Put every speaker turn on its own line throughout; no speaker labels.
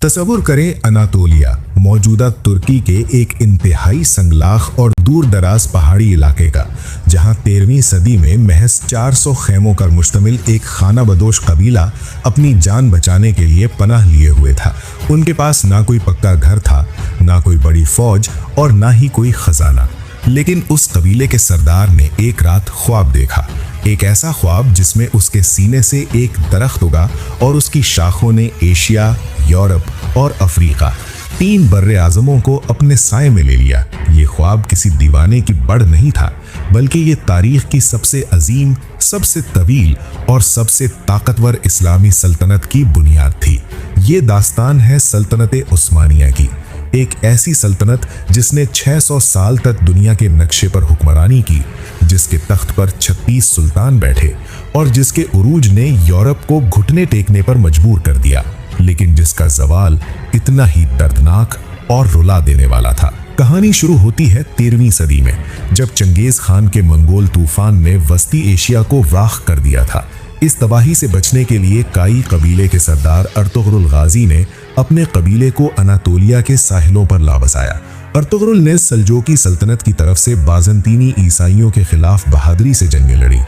तसव्वुर करें अनातोलिया, मौजूदा तुर्की के एक इंतहाई संगलाख और दूर दराज पहाड़ी इलाके का, जहां 13वीं सदी में महज 400 खेमों पर मुश्तमिल एक खाना बदोश कबीला अपनी जान बचाने के लिए पनाह लिए हुए था। उनके पास ना कोई पक्का घर था, ना कोई बड़ी फौज और ना ही कोई खजाना। लेकिन उस कबीले के सरदार ने एक रात ख्वाब देखा, एक ऐसा ख्वाब जिसमें उसके सीने से एक दरख्त उगा और उसकी शाखों ने एशिया, यूरोप और अफ्रीका 3 बर्रे आज़मों को अपने साए में ले लिया। ये ख्वाब किसी दीवाने की बढ़ नहीं था, बल्कि ये तारीख की सबसे अजीम, सबसे तवील और सबसे ताकतवर इस्लामी सल्तनत की बुनियाद थी। ये दास्तान है सल्तनत उस्मानिया की, एक ऐसी सल्तनत जिसने 600 साल तक दुनिया के नक्शे पर हुक्मरानी की, जिसके तख्त पर 36 सुल्तान बैठे और जिसके उरूज ने यूरोप को घुटने टेकने पर मजबूर कर दिया, लेकिन जिसका जवाल इतना ही दर्दनाक और रुला देने वाला था। कहानी शुरू होती है 13वीं सदी में, जब चंगेज खान के मंगोल तूफान ने वस्ती एशिया को राख कर दिया था। इस तबाही से बचने के लिए काई कबीले के सरदार अर्तुगरुल गाजी ने अपने कबीले को अनातोलिया के साहिलों पर ला बसाया। अर्तुगरुल ने सल्जोकी सल्तनत की तरफ से बाज़ंतीनी ईसाइयों के खिलाफ बहादुरी से जंगें लड़ी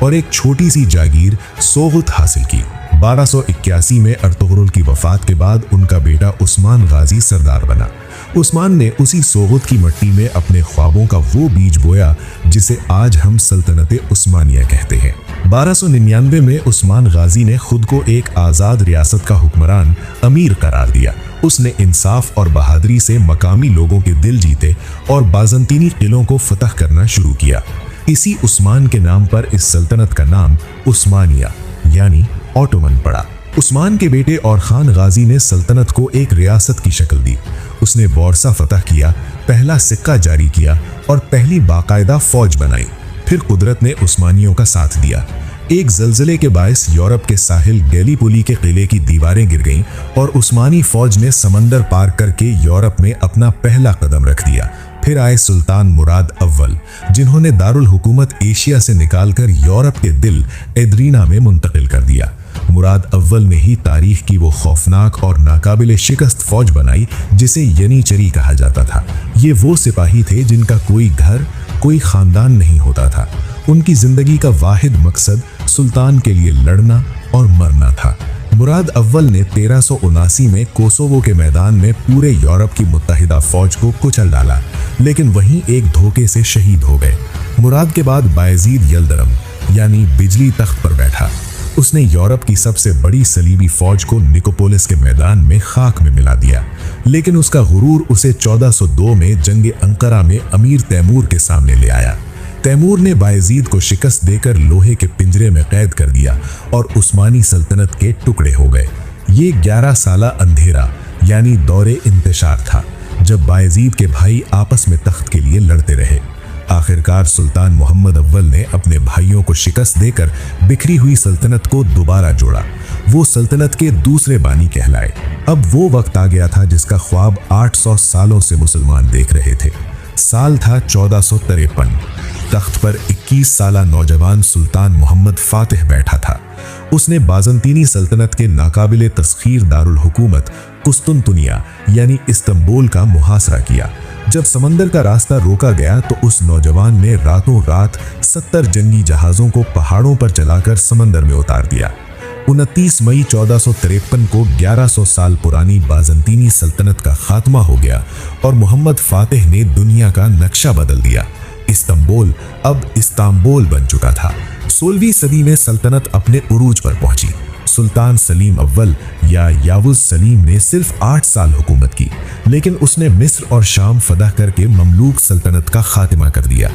और एक छोटी सी जागीर सोगुत हासिल की। 1281 में अर्तुगरुल की वफात के बाद उनका बेटा उस्मान गाजी सरदार बना। उस्मान ने उसी सोगुत की मिट्टी में अपने ख्वाबों का वो बीज बोया जिसे आज हम सल्तनत उस्मानिया कहते हैं। 1299 में उस्मान गाजी ने खुद को एक आज़ाद रियासत का हुक्मरान अमीर करार दिया। उसने इंसाफ और बहादुरी से मकामी लोगों के दिल जीते और बाज़ंतीनी किलों को फतह करना शुरू किया। इसी उस्मान के नाम पर इस सल्तनत का नाम उस्मानिया यानी ऑटोमन पड़ा। उस्मान के बेटे और खान गाजी ने सल्तनत को एक रियासत की शक्ल दी। उसने बोरसा फतह किया, पहला सिक्का जारी किया और पहली बाकायदा फौज बनाई। फिर कुदरत ने उस्मानियों का साथ दिया। एक जल्जले के बायस यूरोप के साहिल गैलीपोली के किले की दीवारें गिर गईं और उस्मानी फौज ने समंदर पार करके यूरोप में अपना पहला कदम रख दिया। फिर आए सुल्तान मुराद अव्वल, जिन्होंने दारुल हुकूमत एशिया से निकालकर यूरोप के दिल एद्रीना में मुंतकिल कर दिया। मुराद अव्वल ने ही तारीख की वो खौफनाक और नाकाबिल शिकस्त फौज बनाई जिसे यनीचरी कहा जाता था। ये वो सिपाही थे जिनका कोई घर, कोई खानदान नहीं होता था। उनकी जिंदगी का वाहिद मकसद सुल्तान के लिए लड़ना और मरना था। मुराद अव्वल ने 1379 में कोसोवो के मैदान में पूरे यूरोप की मुत्तहिदा फौज को कुचल डाला, लेकिन वहीं एक धोखे से शहीद हो गए। मुराद के बाद बायजीद यल्दरम यानी बिजली तख्त पर बैठा। उसने यूरोप की सबसे बड़ी सलीबी फौज को निकोपोलिस के मैदान में खाक में मिला दिया, लेकिन उसका गुरूर उसे 1402 में जंग अंकारा में अमीर तैमूर के सामने ले आया। तैमूर ने बायजीद को शिकस्त देकर लोहे के पिंजरे में कैद कर दिया और उस्मानी सल्तनत के टुकड़े हो गए। ये 11 साला अंधेरा यानी दौरे इंतशार था, जब बायजीद के भाई आपस में तख्त के लिए लड़ते रहे। आखिरकार सुल्तान मोहम्मद अव्वल ने अपने भाइयों को शिकस्त देकर बिखरी हुई सल्तनत को दोबारा जोड़ा। वो सल्तनत के दूसरे बानी कहलाए। अब वो वक्त आ गया था जिसका ख्वाब 800 सालों से मुसलमान देख रहे थे। साल था 1453। तख्त पर 21 साला नौजवान सुल्तान मोहम्मद फातिह बैठा था। उसने बाज़ंतीनी सल्तनत के नाकाबिले तस्खीर दारुल हुकूमत कुस्तुनतुनिया यानी इस्तांबुल का मुहासरा किया। जब समंदर का रास्ता रोका गया तो उस नौजवान ने रातों रात 70 जंगी जहाज़ों को पहाड़ों पर चलाकर समंदर में उतार दिया। 29 मई 1453 को 1100 साल पुरानी बाज़ंतीनी सल्तनत का खात्मा हो गया और मोहम्मद फातिह ने दुनिया का नक्शा बदल दिया। इस्तांबुल अब इस्तांबुल बन चुका था। 16वीं सदी में सल्तनत अपने उरूज पर पहुंची। सुल्तान सलीम अव्वल या यावुज़ सलीम ने सिर्फ 8 साल हुकूमत की, लेकिन उसने मिस्र और शाम फतह करके ममलूक सल्तनत का खात्मा कर दिया।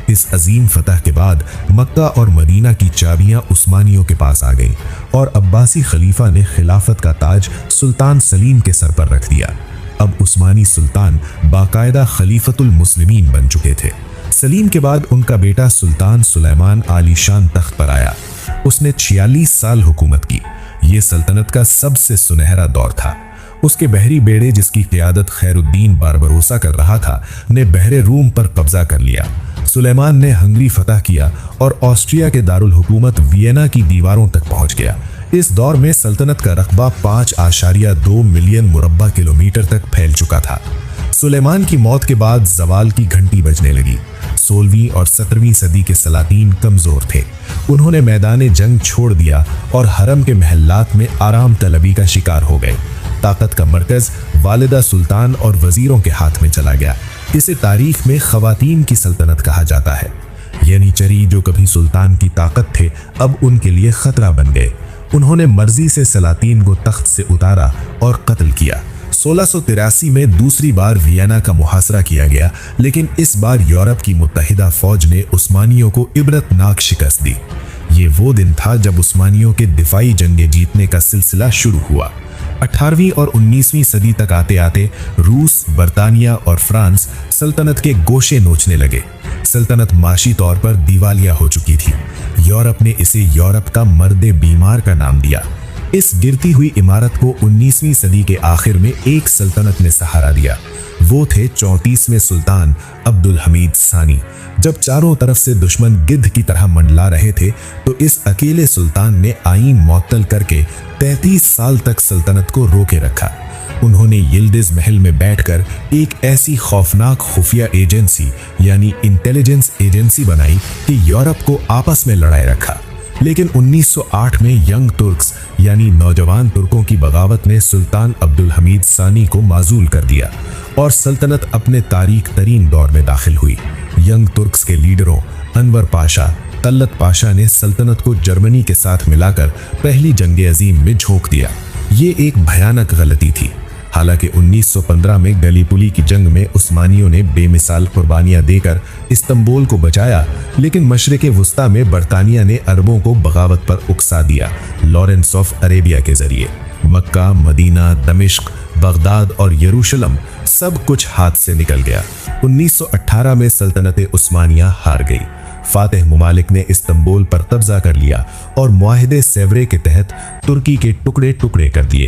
इस अजीम फतह के बाद मक्का और मदीना की चाबियां उस्मानियों के पास आ गईं और अब्बासी खलीफा ने खिलाफत का ताज सुल्तान सलीम के सर पर रख दिया। अब उस्मानी सुल्तान बाकायदा खलीफतुल मुस्लिमीन बन चुके थे। सलीम के बाद उनका बेटा सुल्तान सुलेमान आलीशान तख्त पर आया। उसने 46 साल हुकूमत की। ये सल्तनत का सबसे सुनहरा दौर था। उसके बहरी बेड़े, जिसकी क़ियादत खैरुद्दीन बारबरोसा कर रहा था, ने बहरे रूम पर कब्जा कर लिया। सुलेमान ने हंगरी फतह किया और ऑस्ट्रिया के दारुल हुकूमत वियना की दीवारों तक पहुंच गया। इस दौर में सल्तनत का रकबा 5.2 मिलियन मुरब्बा किलोमीटर तक फैल चुका था। सुलेमान की मौत के बाद ज़वाल की घंटी बजने लगी। 16वीं और 17वीं सदी के सलातीन कमज़ोर थे। उन्होंने मैदान जंग छोड़ दिया और हरम के महल्लात में आराम तलबी का शिकार हो गए। ताकत का मरकज़ वालिदा सुल्तान और वज़ीरों के हाथ में चला गया। इसे तारीख में ख़वातीन की सल्तनत कहा जाता है। यनीचरी जो कभी सुल्तान की ताकत थे, अब उनके लिए खतरा बन गए। उन्होंने मर्जी से सलातीन को तख्त से उतारा और कत्ल किया। 1683 में दूसरी बार वियना का मुहासरा किया गया, लेकिन इस बार यूरोप की मुत्तहिदा फौज ने उस्मानियों को इबरतनाक शिकस्त दी। ये वो दिन था जब उस्मानियों के दिफाई जंगें जीतने का सिलसिला शुरू हुआ। 18वीं और 19वीं सदी तक आते आते रूस, बरतानिया और फ्रांस सल्तनत के गोशे नोचने लगे। सल्तनत माशी तौर पर दिवालिया हो चुकी थी। यूरोप ने इसे यूरोप का मर्दे बीमार का नाम दिया। इस गिरती हुई इमारत को 19वीं सदी के आखिर में एक सल्तनत ने सहारा दिया। वो थे 34वें सुल्तान अब्दुल हमीद सानी। जब चारों तरफ से दुश्मन गिद्ध की तरह मंडला रहे थे, तो इस अकेले सुल्तान ने आईन मुअत्तल करके 33 साल तक सल्तनत को रोके रखा। उन्होंने यिल्दिज महल में बैठकर एक ऐसी खौफनाक खुफिया एजेंसी यानी इंटेलिजेंस एजेंसी बनाई कि यूरोप को आपस में लड़ाए रखा। लेकिन 1908 में यंग तुर्क्स यानी नौजवान तुर्कों की बगावत ने सुल्तान अब्दुल हमीद सानी को माजूल कर दिया और सल्तनत अपने तारीख तरीन दौर में दाखिल हुई। यंग तुर्क्स के लीडरों अनवर पाशा, तल्लत पाशा ने सल्तनत को जर्मनी के साथ मिलाकर पहली जंग अजीम में झोंक दिया। ये एक भयानक गलती थी। हालांकि 1915 में गलीपुली की जंग में उस्मानियों ने बेमिसाल कुर्बानियां देकर इस्तांबुल को बचाया, लेकिन मशरिक़ वुस्ता में बरतानिया ने अरबों को बगावत पर उकसा दिया। लॉरेंस ऑफ अरेबिया के जरिए मक्का, मदीना, दमिश्क, बगदाद और यरूशलेम सब कुछ हाथ से निकल गया। 1918 में सल्तनत उस्मानिया हार गई। फातिह मुमालिक ने इस्तांबुल पर कब्जा कर लिया और मुआहिदे सेवरे के तहत तुर्की के टुकड़े टुकड़े कर दिए।